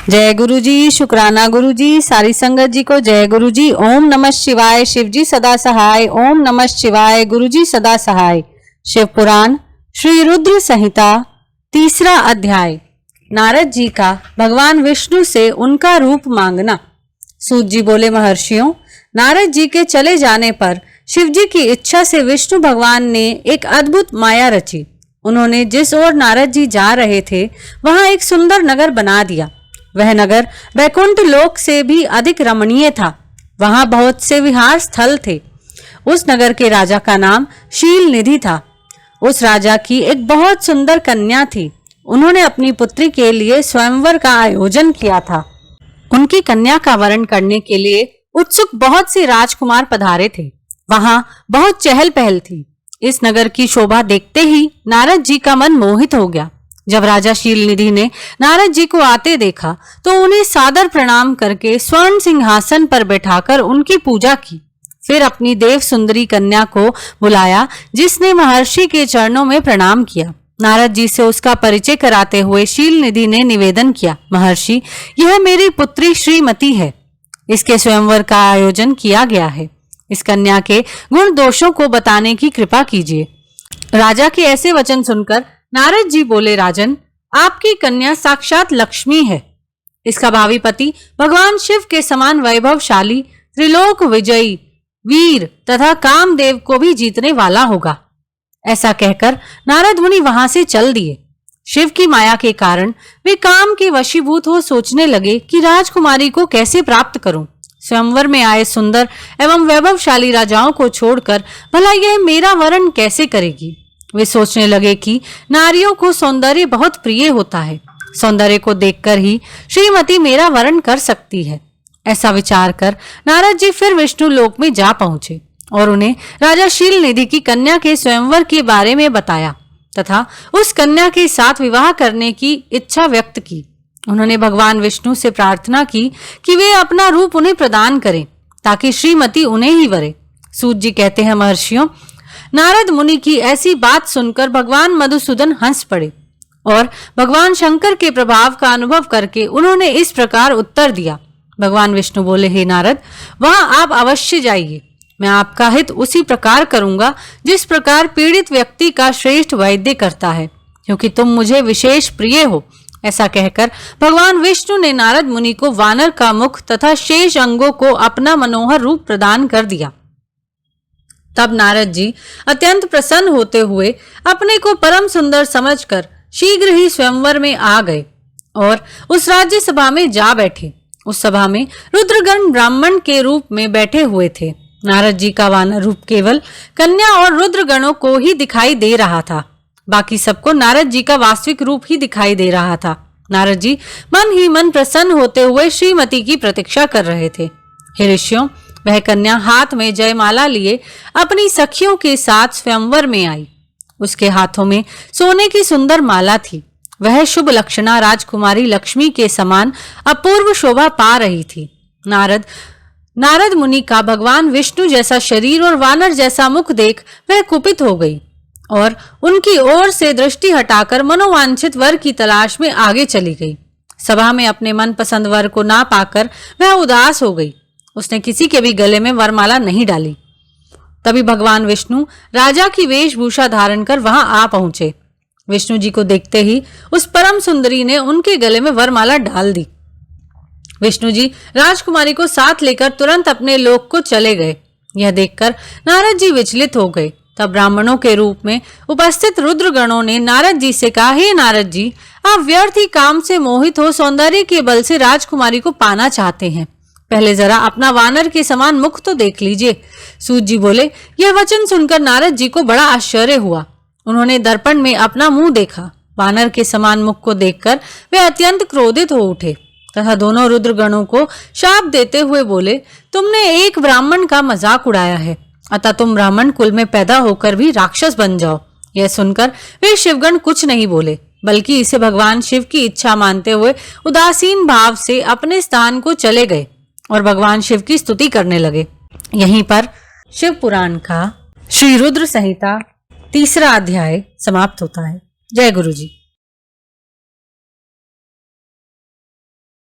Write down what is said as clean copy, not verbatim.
जय गुरु जी, शुक्राना गुरु जी, सारी संगत जी को जय गुरु जी। ओम नमः शिवाय, शिव जी सदा सहाय। ओम नमः शिवाय, गुरु जी सदा सहाय। शिव पुराण श्री रुद्र संहिता, तीसरा अध्याय। नारद जी का भगवान विष्णु से उनका रूप मांगना। सूत जी बोले, महर्षियों, नारद जी के चले जाने पर शिव जी की इच्छा से विष्णु भगवान ने एक अद्भुत माया रची। उन्होंने जिस ओर नारद जी जा रहे थे वहां एक सुंदर नगर बना दिया। वह नगर वैकुंठ लोक से भी अधिक रमणीय था। वहां बहुत से विहार स्थल थे। उस नगर के राजा का नाम शील निधि था। उस राजा की एक बहुत सुंदर कन्या थी। उन्होंने अपनी पुत्री के लिए स्वयंवर का आयोजन किया था। उनकी कन्या का वरण करने के लिए उत्सुक बहुत से राजकुमार पधारे थे। वहां बहुत चहल पहल थी। इस नगर की शोभा देखते ही नारद जी का मन मोहित हो गया। जब राजा शील निधि ने नारद जी को आते देखा तो उन्हें सादर प्रणाम करके स्वर्ण सिंहासन पर बैठाकर उनकी पूजा की। फिर अपनी देव सुंदरी कन्या को बुलाया, जिसने महर्षि के चरणों में प्रणाम किया। नारद जी से उसका परिचय कराते हुए शील निधि ने निवेदन किया, महर्षि, यह मेरी पुत्री श्रीमती है। इसके स्वयंवर का आयोजन किया गया है। इस कन्या के गुण दोषों को बताने की कृपा कीजिए। राजा के ऐसे वचन सुनकर नारद जी बोले, राजन, आपकी कन्या साक्षात लक्ष्मी है। इसका भावी पति भगवान शिव के समान वैभवशाली, त्रिलोक विजयी, वीर तथा कामदेव को भी जीतने वाला होगा। ऐसा कहकर नारद मुनि वहां से चल दिए। शिव की माया के कारण वे काम के वशीभूत हो सोचने लगे कि राजकुमारी को कैसे प्राप्त करूं। स्वयंवर में आए सुंदर एवं वैभवशाली राजाओं को छोड़कर भला यह मेरा वरण कैसे करेगी। वे सोचने लगे कि नारियों को सौंदर्य बहुत प्रिय होता है। सौंदर्य को देखकर ही श्रीमती मेरा वरण कर सकती है। ऐसा विचार कर नारद जी फिर विष्णु लोक में जा पहुंचे और उन्हें राजा शील निधि की कन्या के स्वयंवर के बारे में बताया तथा उस कन्या के साथ विवाह करने की इच्छा व्यक्त की। उन्होंने भगवान विष्णु से प्रार्थना की कि वे अपना रूप उन्हें प्रदान करें ताकि श्रीमती उन्हें ही वरे। सूत जी कहते हैं, महर्षियों, नारद मुनि की ऐसी बात सुनकर भगवान मधुसूदन हंस पड़े और भगवान शंकर के प्रभाव का अनुभव करके उन्होंने इस प्रकार उत्तर दिया। भगवान विष्णु बोले, हे नारद, वहां आप अवश्य जाइए। मैं आपका हित उसी प्रकार करूंगा जिस प्रकार पीड़ित व्यक्ति का श्रेष्ठ वैद्य करता है, क्योंकि तुम मुझे विशेष प्रिय हो। ऐसा कहकर भगवान विष्णु ने नारद मुनि को वानर का मुख तथा शेष अंगों को अपना मनोहर रूप प्रदान कर दिया। तब नारद जी अत्यंत प्रसन्न होते हुए अपने को परम सुंदर समझकर शीघ्र ही स्वयंवर में आ गए और उस राज्य सभा में जा बैठे। उस सभा में रुद्रगण ब्राह्मण के रूप में बैठे हुए थे। नारद जी का वानर रूप केवल कन्या और रुद्रगणों को ही दिखाई दे रहा था। बाकी सबको नारद जी का वास्तविक रूप ही दिखाई दे रहा था। नारद जी मन ही मन प्रसन्न होते हुए श्रीमती की प्रतीक्षा कर रहे थे। हे ऋषियों, वह कन्या हाथ में जयमाला लिए अपनी सखियों के साथ स्वयंवर में आई। उसके हाथों में सोने की सुंदर माला थी। वह शुभ लक्षणा राजकुमारी लक्ष्मी के समान अपूर्व शोभा पा रही थी। नारद मुनि का भगवान विष्णु जैसा शरीर और वानर जैसा मुख देख वह कुपित हो गई और उनकी ओर से दृष्टि हटाकर मनोवांछित वर की तलाश में आगे चली गई। सभा में अपने मनपसंद वर को ना पाकर वह उदास हो गई। उसने किसी के भी गले में वरमाला नहीं डाली। तभी भगवान विष्णु राजा की वेशभूषा धारण कर वहां आ पहुंचे। विष्णु जी को देखते ही उस परम सुंदरी ने उनके गले में वरमाला डाल दी। विष्णु जी राजकुमारी को साथ लेकर तुरंत अपने लोक को चले गए। यह देखकर नारद जी विचलित हो गए। तब ब्राह्मणों के रूप में उपस्थित रुद्रगणों ने नारद जी से कहा, हे नारद जी, आप व्यर्थ ही काम से मोहित हो सौंदर्य के बल से राजकुमारी को पाना चाहते हैं। पहले जरा अपना वानर के समान मुख तो देख लीजिए। सूत जी बोले, यह वचन सुनकर नारद जी को बड़ा आश्चर्य हुआ। उन्होंने दर्पण में अपना मुंह देखा। वानर के समान मुख को देखकर वे अत्यंत क्रोधित हो उठे तथा दोनों रुद्रगणों को शाप देते हुए बोले, तुमने एक ब्राह्मण का मजाक उड़ाया है, अतः तुम ब्राह्मण कुल में पैदा होकर भी राक्षस बन जाओ। यह सुनकर वे शिवगण कुछ नहीं बोले, बल्कि इसे भगवान शिव की इच्छा मानते हुए उदासीन भाव से अपने स्थान को चले गए और भगवान शिव की स्तुति करने लगे। यहीं पर शिव पुराण का श्री रुद्र संहिता तीसरा अध्याय समाप्त होता है। जय गुरु जी।